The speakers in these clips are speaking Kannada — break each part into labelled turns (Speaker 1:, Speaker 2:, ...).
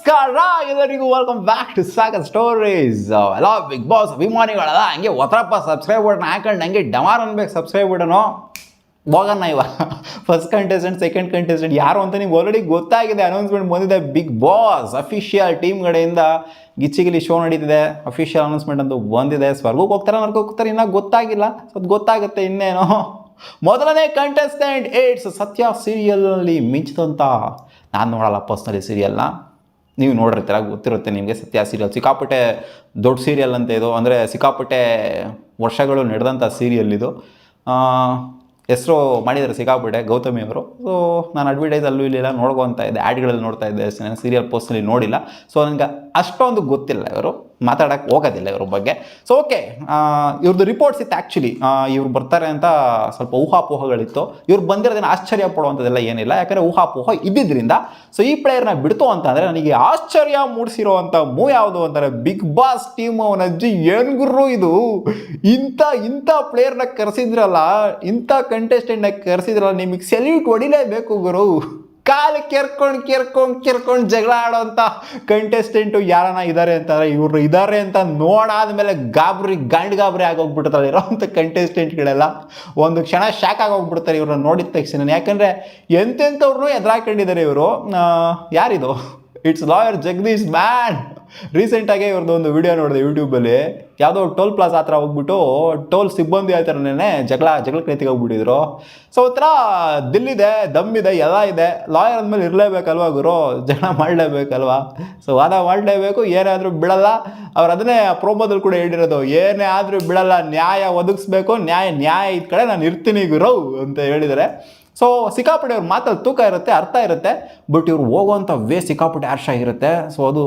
Speaker 1: ನಮಸ್ಕಾರ ಎಲ್ಲರಿಗೂ welcome back to Sagar stories. ಎಲ್ಲ ಬಿಗ್ ಬಾಸ್ ಅಭಿಮಾನಿಗಳಲ್ಲ ಹಂಗೆ ಒತ್ತರಪ್ಪ ಸಬ್ಸ್ಕ್ರೈಬ್ ಬಟನ್ ಹಾಕೊಂಡು ಹಂಗೆ ಡಮಾರ್ ಅನ್ಬೇಕು ಸಬ್ಸ್ಕ್ರೈಬ್ ಬಟನು ಹೋಗೋಣ ಇವಾಗ. ಫಸ್ಟ್ ಕಂಟೆಸ್ಟೆಂಟ್ ಸೆಕೆಂಡ್ ಕಂಟೆಸ್ಟೆಂಟ್ ಯಾರು ಅಂತ ನಿಮ್ಗೆ ಆಲ್ರೆಡಿ ಗೊತ್ತಾಗಿದೆ, ಅನೌನ್ಸ್ಮೆಂಟ್ ಬಂದಿದೆ. ಬಿಗ್ ಬಾಸ್ ಅಫಿಷಿಯಲ್ ಟೀಮ್ ಕಡೆಯಿಂದ ಗಿಚ್ಚಿಗಿಲಿ ಶೋ ನಡೀತಿದೆ. ಅಫಿಷಿಯಲ್ ಅನೌನ್ಸ್ಮೆಂಟ್ ಅಂತೂ ಬಂದಿದೆ. ಸ್ವರ್ಗಕ್ಕೆ ಹೋಗ್ತಾರೆ ನರ್ಗಕ್ಕೆ ಹೋಗ್ತಾರೆ ಇನ್ನೂ ಗೊತ್ತಾಗಿಲ್ಲ, ಅದು ಗೊತ್ತಾಗುತ್ತೆ ಇನ್ನೇನು. ಮೊದಲನೇ ಕಂಟೆಸ್ಟೆಂಟ್ ಇಟ್ಸ್ ಸತ್ಯ ಸೀರಿಯಲ್ನಲ್ಲಿ ಮಿಂಚಿದಂತ. ನಾನು ನೋಡಲ್ಲ ಪರ್ಸ್ನಲಿ ಸೀರಿಯಲ್ನ, ನೀವು ನೋಡಿರ್ತೀರ ಗೊತ್ತಿರುತ್ತೆ ನಿಮಗೆ. ಸತ್ಯ ಸೀರಿಯಲ್ ಸಿಕ್ಕಾಪಟ್ಟೆ ದೊಡ್ಡ ಸೀರಿಯಲ್ ಅಂತ ಇದು, ಅಂದರೆ ಸಿಕ್ಕಾಪಟ್ಟೆ ವರ್ಷಗಳು ನಡೆದಂಥ ಸೀರಿಯಲ್ ಇದು. ಹೆಸರು ಮಾಡಿದ್ದಾರೆ ಸಿಕ್ಕಾಪಟ್ಟೆ ಗೌತಮಿ ಅವರು. ಸೊ ನಾನು ಅಡ್ವರ್ಟೈಸ್ ಅಲ್ಲೂ ಇಲ್ಲಿಲ್ಲ ನೋಡ್ಕೊತಾ ಇದ್ದೆ, ಆ್ಯಡ್ಗಳಲ್ಲಿ ನೋಡ್ತಾ ಇದ್ದೆ ಅಷ್ಟೇ, ನಾನು ಸೀರಿಯಲ್ ಪರ್ಸ್ನಲಿ ನೋಡಿಲ್ಲ. ಸೊ ನನಗೆ ಅಷ್ಟೊಂದು ಗೊತ್ತಿಲ್ಲ, ಇವರು ಮಾತಾಡೋಕ್ಕೆ ಹೋಗೋದಿಲ್ಲ ಇವ್ರ ಬಗ್ಗೆ. ಸೊ ಓಕೆ, ಇವ್ರದ್ದು ರಿಪೋರ್ಟ್ಸ್ ಇತ್ತು ಆ್ಯಕ್ಚುಲಿ. ಇವ್ರು ಬರ್ತಾರೆ ಅಂತ ಸ್ವಲ್ಪ ಊಹಾಪೋಹಗಳಿತ್ತು. ಇವ್ರು ಬಂದಿರೋದೇನು ಆಶ್ಚರ್ಯ ಪಡುವಂಥದ್ದೆಲ್ಲ ಏನಿಲ್ಲ, ಯಾಕಂದರೆ ಊಹಾಪೋಹ ಇದ್ದಿದ್ದರಿಂದ. ಸೊ ಈ ಪ್ಲೇಯರ್ನ ಬಿಡ್ತು ಅಂತಂದರೆ ನನಗೆ ಆಶ್ಚರ್ಯ ಮೂಡಿಸಿರೋವಂಥ ಮೂವ್ ಯಾವುದು ಅಂತಾರೆ ಬಿಗ್ ಬಾಸ್ ಟೀಮ್. ಅವನಜ್ಜಿ ಏನು ಗುರು ಇದು, ಇಂಥ ಪ್ಲೇಯರ್ನ ಕರೆಸಿದ್ರಲ್ಲ, ಇಂಥ ಕಂಟೆಸ್ಟೆಂಟ್ನ ಕರೆಸಿದ್ರಲ್ಲ, ನಿಮಗೆ ಸೆಲ್ಯೂಟ್ ಹೊಡಿಲೇಬೇಕು ಗುರು. ಕಾಲು ಕೆರ್ಕೊಂಡು ಜಗಳ ಆಡೋಂಥ ಕಂಟೆಸ್ಟೆಂಟು ಯಾರನ್ನ ಇದ್ದಾರೆ ಅಂತಂದರೆ ಇವರು ಇದ್ದಾರೆ ಅಂತ ನೋಡಾದ್ಮೇಲೆ ಗಾಬರಿ ಆಗೋಗ್ಬಿಡ್ತಾರೆ ಇರೋವಂಥ ಕಂಟೆಸ್ಟೆಂಟ್ಗಳೆಲ್ಲ. ಒಂದು ಕ್ಷಣ ಶಾಕ್ ಆಗೋಗ್ಬಿಡ್ತಾರೆ ಇವ್ರನ್ನ ನೋಡಿದ ತಕ್ಷಣ. ಯಾಕಂದರೆ ಎಂತೆಂಥವ್ರನ್ನೂ ಎದುರಾಕೊಂಡಿದ್ದಾರೆ ಇವರು. ಯಾರಿದು? It's lawyer Jagadish man. ರೀಸೆಂಟಾಗೆ ಇವ್ರದ್ದು ಒಂದು ವಿಡಿಯೋ ನೋಡಿದೆ ಯೂಟ್ಯೂಬಲ್ಲಿ. ಯಾವುದೋ ಟೋಲ್ ಪ್ಲಾಜಾ ಹತ್ರ ಹೋಗ್ಬಿಟ್ಟು ಟೋಲ್ ಸಿಬ್ಬಂದಿ ಆಯ್ತಾರನೇ ಜಗಳಕ್ಕೆ ನೆತ್ತಿಗೆ ಹೋಗ್ಬಿಟ್ಟಿದ್ರು. ಸೊ ಒಂಥರ ದಿಲ್ಲಿದೆ, ದಮ್ಮಿದೆ, ಎಲ್ಲ ಇದೆ. ಲಾಯರ್ ಅಂದಮೇಲೆ ಇರಲೇಬೇಕಲ್ವ ಗುರು, ಜಗಳ ಮಾಡಲೇಬೇಕಲ್ವ. ಸೊ ವಾದ ಮಾಡಲೇಬೇಕು, ಏನಾದರೂ ಬಿಡಲ್ಲ. ಅವ್ರು ಅದನ್ನೇ ಪ್ರೋಮೋದಲ್ಲಿ ಕೂಡ ಹೇಳಿರೋದು, ಏನೇ ಆದರೂ ಬಿಡಲ್ಲ, ನ್ಯಾಯ ಒದಗಿಸ್ಬೇಕು, ನ್ಯಾಯ ಇದ್ ಕಡೆ ನಾನು ಇರ್ತೀನಿ ಗುರು ಅಂತ ಹೇಳಿದ್ದಾರೆ. ಸೊ ಸಿಕ್ಕಾಪಟ್ಟೆ ಅವ್ರ ಮಾತಲ್ಲಿ ತೂಕ ಇರುತ್ತೆ, ಅರ್ಥ ಇರುತ್ತೆ. ಬಟ್ ಇವ್ರು ಹೋಗುವಂಥ ವೇ ಸಿಕ್ಕಾಪಟ್ಟೆ ಹರ್ಷ ಆಗಿರುತ್ತೆ. ಸೊ ಅದು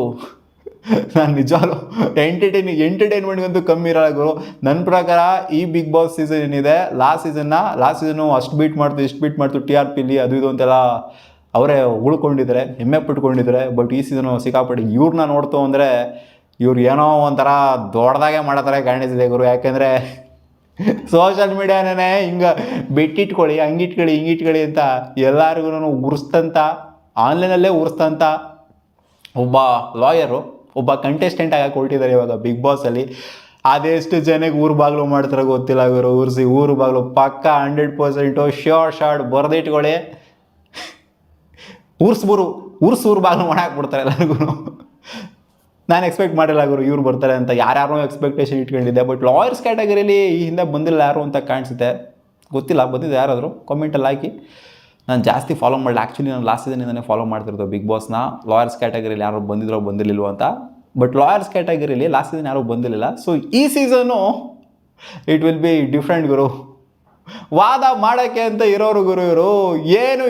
Speaker 1: ನಾನು ನಿಜವಾಗ್ಲೂ ಎಂಟರ್ಟೈನ್ಮೆಂಟ್ಗಂತೂ ಕಮ್ಮಿ ಇರಲ್ಲ ಗುರು. ನನ್ನ ಪ್ರಕಾರ ಈ ಬಿಗ್ ಬಾಸ್ ಸೀಸನ್ ಏನಿದೆ, ಲಾಸ್ಟ್ ಸೀಸನ್ನು ಅಷ್ಟು ಬೀಟ್ ಮಾಡ್ತು TRPಲಿ ಅದು ಇದು ಅಂತೆಲ್ಲ ಅವರೇ ಉಳ್ಕೊಂಡಿದ್ದಾರೆ, ಹೆಮ್ಮೆ ಪಟ್ಕೊಂಡಿದ್ದಾರೆ. ಬಟ್ ಈ ಸೀಸನು ಸಿಕ್ಕಾಪಟ್ಟೆ ಇವ್ರನ್ನ ನೋಡ್ತು ಅಂದರೆ ಇವ್ರು ಏನೋ ಒಂಥರ ದೊಡ್ಡದಾಗೆ ಮಾಡೋ ಥರ ಕಾಣಿಸಿದೆ ಗುರು. ಯಾಕೆಂದರೆ ಸೋಷಲ್ ಮೀಡಿಯಾನೇ ಹಿಂಗೆ ಬೆಟ್ಟಿಟ್ಕೊಳ್ಳಿ, ಹಿಂಗಿಟ್ಕೊಳ್ಳಿ ಅಂತ ಎಲ್ಲರಿಗೂ ಉರಿಸ್ತಂತ, ಆನ್ಲೈನಲ್ಲೇ ಉರಿಸ್ತಂತ ಒಬ್ಬ ಲಾಯರು, ಒಬ್ಬ ಕಂಟೆಸ್ಟೆಂಟ್ ಆಗಿ ಕೊಟ್ಟಿದ್ದಾರೆ ಇವಾಗ ಬಿಗ್ ಬಾಸಲ್ಲಿ. ಅದೆಷ್ಟು ಜನಕ್ಕೆ ಊರು ಬಾಗಿಲು ಮಾಡ್ತಾರೆ ಗೊತ್ತಿಲ್ಲ ಗುರು. ಊರು ಬಾಗಿಲು ಪಕ್ಕ 100% ಶಾರ್ಟ್ ಬರೆದಿಟ್ಕೊಳ್ಳಿ. ಊರು ಬಾಗಿಲು ಮಾಡಾಕ್ಬಿಡ್ತಾರೆ ಎಲ್ಲರಿಗೂ. ನಾನು ಎಕ್ಸ್ಪೆಕ್ಟ್ ಮಾಡಿಲ್ಲ ಗುರು ಇವ್ರು ಬರ್ತಾರೆ ಅಂತ. ಯಾರ್ಯಾರೋ ಎಕ್ಸ್ಪೆಕ್ಟೇಷನ್ ಇಟ್ಕೊಂಡಿದ್ದೆ. ಬಟ್ ಲಾಯರ್ಸ್ ಕ್ಯಾಟಗರಿಲಿ ಈ ಹಿಂದೆ ಬಂದಿಲ್ಲ ಯಾರು ಅಂತ ಕಾಣಿಸುತ್ತೆ, ಗೊತ್ತಿಲ್ಲ. ಬಂದಿದೆ ಯಾರಾದರೂ ಕಾಮೆಂಟಲ್ಲಿ ಹಾಕಿ. ನಾನು ಜಾಸ್ತಿ ಫಾಲೋ ಮಾಡಲಿ, ಆ್ಯಕ್ಚುಲಿ ನಾನು ಲಾಸ್ಟ್ ಸೀಸನಿಂದನೇ ಫಾಲೋ ಮಾಡ್ತಿರೋದು ಬಿಗ್ ಬಾಸ್ನ. ಲಾಯರ್ಸ್ ಕ್ಯಾಟಗರಿಲಿ ಯಾರು ಬಂದಿರಲಿಲ್ವೋ ಅಂತ. ಬಟ್ ಲಾಯರ್ಸ್ ಕ್ಯಾಟಗರಿಲಿ ಲಾಸ್ಟ್ ಸೀಸನ್ ಯಾರೂ ಬಂದಿರಲಿಲ್ಲ. ಸೊ ಈ ಸೀಸನ್ನು ಇಟ್ ವಿಲ್ ಬಿ ಡಿಫ್ರೆಂಟ್ ಗುರು. ವಾದ ಮಾಡೋಕ್ಕೆ ಅಂತ ಇರೋರು ಗುರು ಇವರು. ಏನು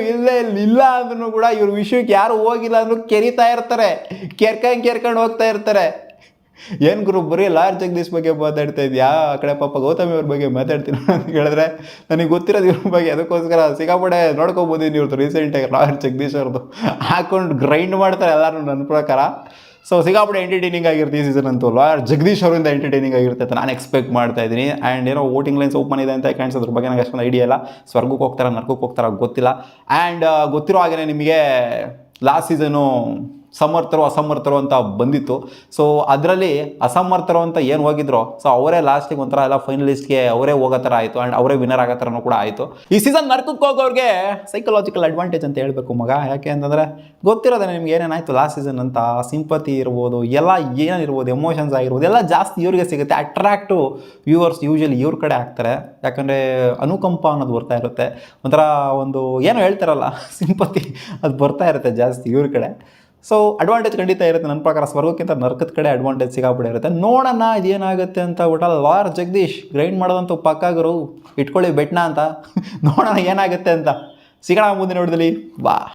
Speaker 1: ಇಲ್ಲ ಅಂದ್ರೂ ಕೂಡ ಇವ್ರ ವಿಷಯಕ್ಕೆ ಯಾರು ಹೋಗಿಲ್ಲ ಅಂದ್ರೂ ಕೆರಿತಾ ಇರ್ತಾರೆ, ಕೆರ್ಕೊಂಡು ಹೋಗ್ತಾ ಇರ್ತಾರೆ. ಏನು ಗುರು ಬರೀ ಲಾಯರ್ ಜಗದೀಶ್ ಬಗ್ಗೆ ಮಾತಾಡ್ತಾ ಇದೆಯಾ, ಆ ಕಡೆ ಪಾಪ ಗೌತಮಿ ಅವ್ರ ಬಗ್ಗೆ ಮಾತಾಡ್ತೀನಿ ಅಂತ ಹೇಳಿದ್ರೆ ನನಗೆ ಗೊತ್ತಿರೋದು ಇವ್ರ ಬಗ್ಗೆ. ಅದಕ್ಕೋಸ್ಕರ ಸಿಕ್ಕಾಪಟ್ಟೆ ನೋಡ್ಕೊಬೋದು ಇವ್ರದ್ದು. ರೀಸೆಂಟಾಗಿ ಲಾಯರ್ ಜಗದೀಶ್ ಅವ್ರದ್ದು ಹಾಕೊಂಡು ಗ್ರೈಂಡ್ ಮಾಡ್ತಾರೆ ಎಲ್ಲರೂ ನನ್ನ ಪ್ರಕಾರ. ಸೊ ಸಿಕ್ಕಾಪಟ್ಟೆ ಎಂಟರ್ಟೈನಿಂಗ್ ಆಗಿರುತ್ತೆ ಈ ಸೀಸನ್ ಅಂತೂ. ಲಾಯರ್ ಜಗದೀಶ್ ಅವರಿಂದ ಎಂಟರ್ಟೈನಿಂಗ್ ಆಗಿರುತ್ತೆ ಅಂತ ನಾನು ಎಕ್ಸ್ಪೆಕ್ಟ್ ಮಾಡ್ತಾ ಇದ್ದೀನಿ. ಆ್ಯಂಡ್ ಏನೋ ವೋಟಿಂಗ್ ಲೈನ್ಸ್ ಓಪನ್ ಇದೆ ಅಂತ ಕಾಣಿಸೋದ್ರ ಬಗ್ಗೆ ನನಗೆ ಅಷ್ಟೊಂದು ಐಡಿಯಾ ಇಲ್ಲ. ಸ್ವರ್ಗಕ್ಕೆ ಹೋಗ್ತಾರೆ ನರ್ಕಕ್ಕೆ ಹೋಗ್ತಾರೆ ಗೊತ್ತಿಲ್ಲ. ಆ್ಯಂಡ್ ಗೊತ್ತಿರೋ ಹಾಗೆಯೇ ನಿಮಗೆ ಲಾಸ್ಟ್ ಸೀಸನು ಅಸಮರ್ಥರು ಅಂತ ಬಂದಿತ್ತು. ಸೊ ಅದರಲ್ಲಿ ಅಸಮರ್ಥರು ಅಂತ ಏನು ಹೋಗಿದ್ರು, ಸೊ ಅವರೇ ಲಾಸ್ಟಿಗೆ ಒಂಥರ ಎಲ್ಲ ಫೈನಲಿಸ್ಟ್ಗೆ ಅವರೇ ಹೋಗೋ ಥರ ಆಯಿತು. ಆ್ಯಂಡ್ ಅವರೇ ವಿನ್ನರ್ ಆಗೋ ಥರನೂ ಕೂಡ ಆಯಿತು. ಈ ಸೀಸನ್ ನರ್ಕಕ್ಕೆ ಹೋಗೋರಿಗೆ ಸೈಕಲಾಜಿಕಲ್ ಅಡ್ವಾಂಟೇಜ್ ಅಂತ ಹೇಳಬೇಕು ಮಗ. ಯಾಕೆ ಅಂತಂದರೆ ಗೊತ್ತಿರೋದೇ ನಿಮ್ಗೆ ಏನೇನಾಯಿತು ಲಾಸ್ಟ್ ಸೀಸನ್ ಅಂತ. ಸಿಂಪತಿ ಇರ್ಬೋದು, ಎಲ್ಲ ಏನಿರ್ಬೋದು, ಎಮೋಷನ್ಸ್ ಆಗಿರ್ಬೋದು, ಎಲ್ಲ ಜಾಸ್ತಿ ಇವ್ರಿಗೆ ಸಿಗುತ್ತೆ. ಅಟ್ರಾಕ್ಟು ವ್ಯೂವರ್ಸ್ ಯೂಶಲಿ ಇವ್ರ ಕಡೆ ಆಗ್ತಾರೆ. ಯಾಕಂದರೆ ಅನುಕಂಪ ಅನ್ನೋದು ಬರ್ತಾ ಇರುತ್ತೆ. ಒಂಥರ ಒಂದು ಏನೋ ಹೇಳ್ತಾರಲ್ಲ ಸಿಂಪತಿ, ಅದು ಬರ್ತಾ ಇರುತ್ತೆ ಜಾಸ್ತಿ ಇವ್ರ ಕಡೆ. ಸೊ ಅಡ್ವಾಂಟೇಜ್ ಖಂಡಿತ ಇರುತ್ತೆ ನನ್ನ ಪ್ರಕಾರ. ಸ್ವರ್ಗಕ್ಕಿಂತ ನರ್ಕದ ಕಡೆ ಅಡ್ವಾಂಟೇಜ್ ಸಿಕ್ಕಾಪಟ್ಟೆ ಇರುತ್ತೆ. ನೋಡೋಣ ಇದೇನಾಗುತ್ತೆ ಅಂತ. ಒಟ್ಟಲ್ಲಿ ಲಾಯರ್ ಜಗದೀಶ್ ಗ್ರೈಂಡ್ ಮಾಡೋದಂತೂ ಪಕ್ಕಾಗರು ಇಟ್ಕೊಳ್ಳಿ ಬೆಟ್ನ ಅಂತ. ನೋಡೋಣ ಏನಾಗುತ್ತೆ ಅಂತ. ಸಿಗೋಣ ಮುಂದಿನ ನೋಡಿದಲ್ಲಿ. ಬಾ.